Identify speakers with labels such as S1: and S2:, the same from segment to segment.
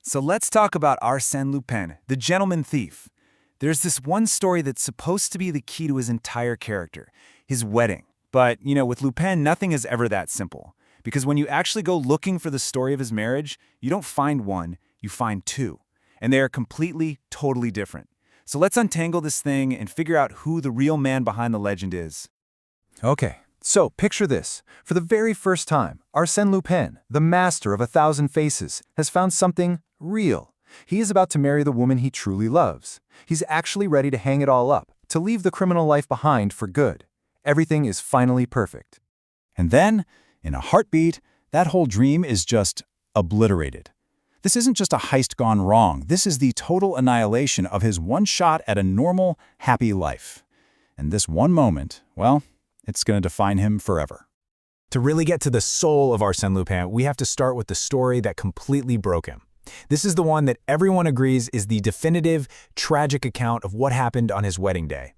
S1: So let's talk about Arsène Lupin, the gentleman thief. There's this one story that's supposed to be the key to his entire character, his wedding. But, with Lupin, nothing is ever that simple. Because when you actually go looking for the story of his marriage, you don't find one, you find two. And they are completely, totally different. So let's untangle this thing and figure out who the real man behind the legend is.
S2: Okay, so picture this. For the very first time, Arsène Lupin, the master of 1,000 faces, has found something real. He is about to marry the woman he truly loves. He's actually ready to hang it all up, to leave the criminal life behind for good. Everything is finally perfect.
S3: And then, in a heartbeat, that whole dream is just obliterated. This isn't just a heist gone wrong. This is the total annihilation of his one shot at a normal, happy life. And this one moment, well, it's going to define him forever.
S4: To really get to the soul of Arsène Lupin, we have to start with the story that completely broke him. This is the one that everyone agrees is the definitive, tragic account of what happened on his wedding day.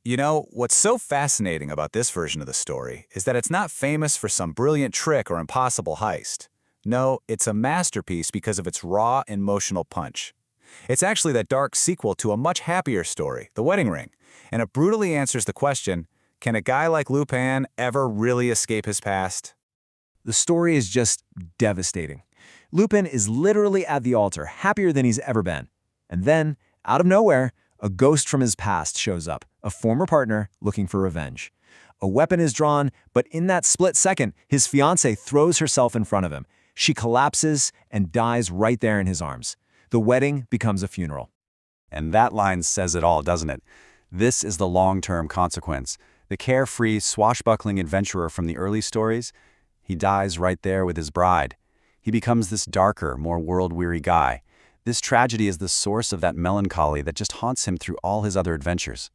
S1: What's so fascinating about this version of the story is that it's not famous for some brilliant trick or impossible heist. No, it's a masterpiece because of its raw, emotional punch. It's actually that dark sequel to a much happier story, The Wedding Ring, and it brutally answers the question, can a guy like Lupin ever really escape his past?
S5: The story is just devastating. Lupin is literally at the altar, happier than he's ever been. And then, out of nowhere, a ghost from his past shows up, a former partner looking for revenge. A weapon is drawn, but in that split second, his fiancée throws herself in front of him. She collapses and dies right there in his arms. The wedding becomes a funeral.
S3: And that line says it all, doesn't it? This is the long-term consequence. The carefree, swashbuckling adventurer from the early stories, he dies right there with his bride. He becomes this darker, more world-weary guy. This tragedy is the source of that melancholy that just haunts him through all his other adventures.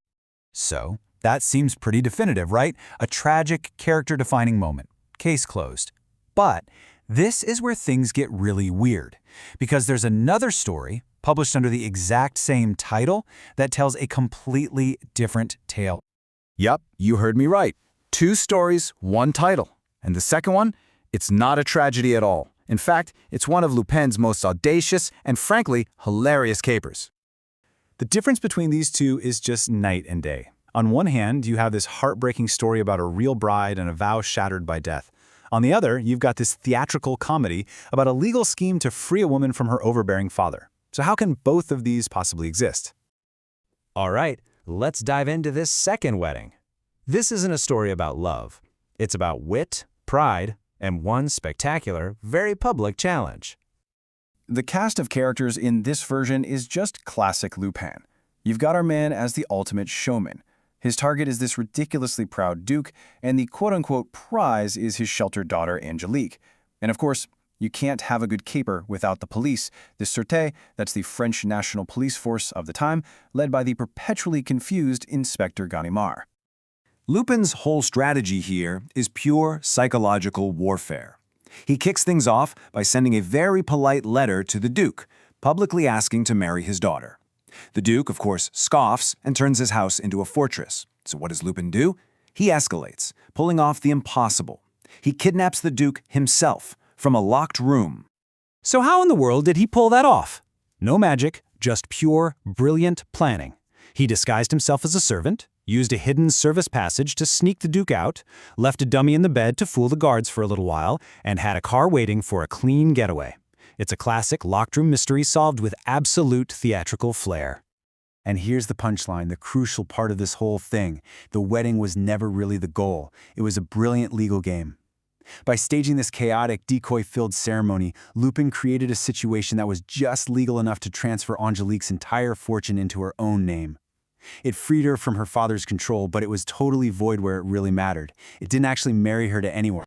S1: So, that seems pretty definitive, right? A tragic, character-defining moment. Case closed. But this is where things get really weird, because there's another story, published under the exact same title, that tells a completely different tale.
S2: Yep, you heard me right. 2 stories, 1 title. And the second one? It's not a tragedy at all. In fact, it's one of Lupin's most audacious and, frankly, hilarious capers.
S4: The difference between these two is just night and day. On one hand, you have this heartbreaking story about a real bride and a vow shattered by death. On the other, you've got this theatrical comedy about a legal scheme to free a woman from her overbearing father. So how can both of these possibly exist?
S5: All right, let's dive into this second wedding. This isn't a story about love. It's about wit, pride, and one spectacular, very public challenge.
S2: The cast of characters in this version is just classic Lupin. You've got our man as the ultimate showman. His target is this ridiculously proud duke, and the quote-unquote prize is his sheltered daughter Angelique. And of course, you can't have a good caper without the police, the Sûreté, that's the French national police force of the time, led by the perpetually confused Inspector Ganimard.
S5: Lupin's whole strategy here is pure psychological warfare. He kicks things off by sending a very polite letter to the Duke, publicly asking to marry his daughter. The Duke, of course, scoffs and turns his house into a fortress. So what does Lupin do? He escalates, pulling off the impossible. He kidnaps the Duke himself from a locked room.
S4: So how in the world did he pull that off? No magic, just pure, brilliant planning. He disguised himself as a servant, used a hidden service passage to sneak the Duke out, left a dummy in the bed to fool the guards for a little while, and had a car waiting for a clean getaway. It's a classic locked room mystery solved with absolute theatrical flair.
S3: And here's the punchline, the crucial part of this whole thing. The wedding was never really the goal. It was a brilliant legal game. By staging this chaotic, decoy-filled ceremony, Lupin created a situation that was just legal enough to transfer Angelique's entire fortune into her own name. It freed her from her father's control, but it was totally void where it really mattered. It didn't actually marry her to anyone.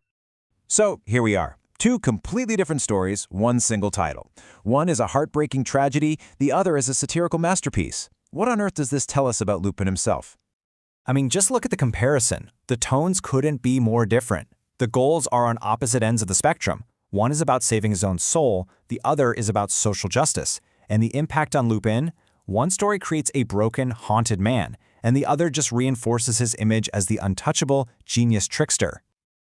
S5: So here we are. 2 completely different stories, 1 single title. One is a heartbreaking tragedy, the other is a satirical masterpiece. What on earth does this tell us about Lupin himself?
S4: I mean, just look at the comparison. The tones couldn't be more different. The goals are on opposite ends of the spectrum. One is about saving his own soul, the other is about social justice. And the impact on Lupin? One story creates a broken, haunted man, and the other just reinforces his image as the untouchable, genius trickster.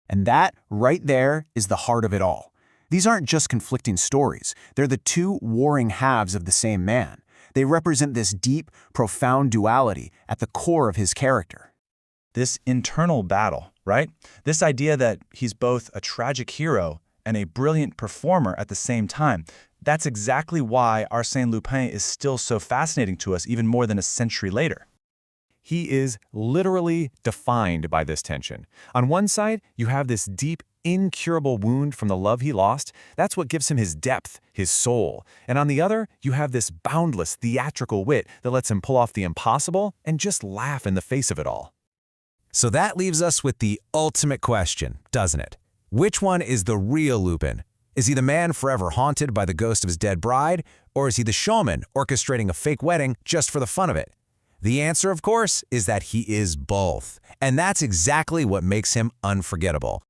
S3: And that, right there, is the heart of it all. These aren't just conflicting stories. They're the two warring halves of the same man. They represent this deep, profound duality at the core of his character.
S6: This internal battle, right? This idea that he's both a tragic hero and a brilliant performer at the same time. That's exactly why Arsène Lupin is still so fascinating to us even more than a century later.
S1: He is literally defined by this tension. On one side, you have this deep, incurable wound from the love he lost. That's what gives him his depth, his soul. And on the other, you have this boundless, theatrical wit that lets him pull off the impossible and just laugh in the face of it all.
S4: So that leaves us with the ultimate question, doesn't it? Which one is the real Lupin? Is he the man forever haunted by the ghost of his dead bride, or is he the showman orchestrating a fake wedding just for the fun of it? The answer, of course, is that he is both. And that's exactly what makes him unforgettable.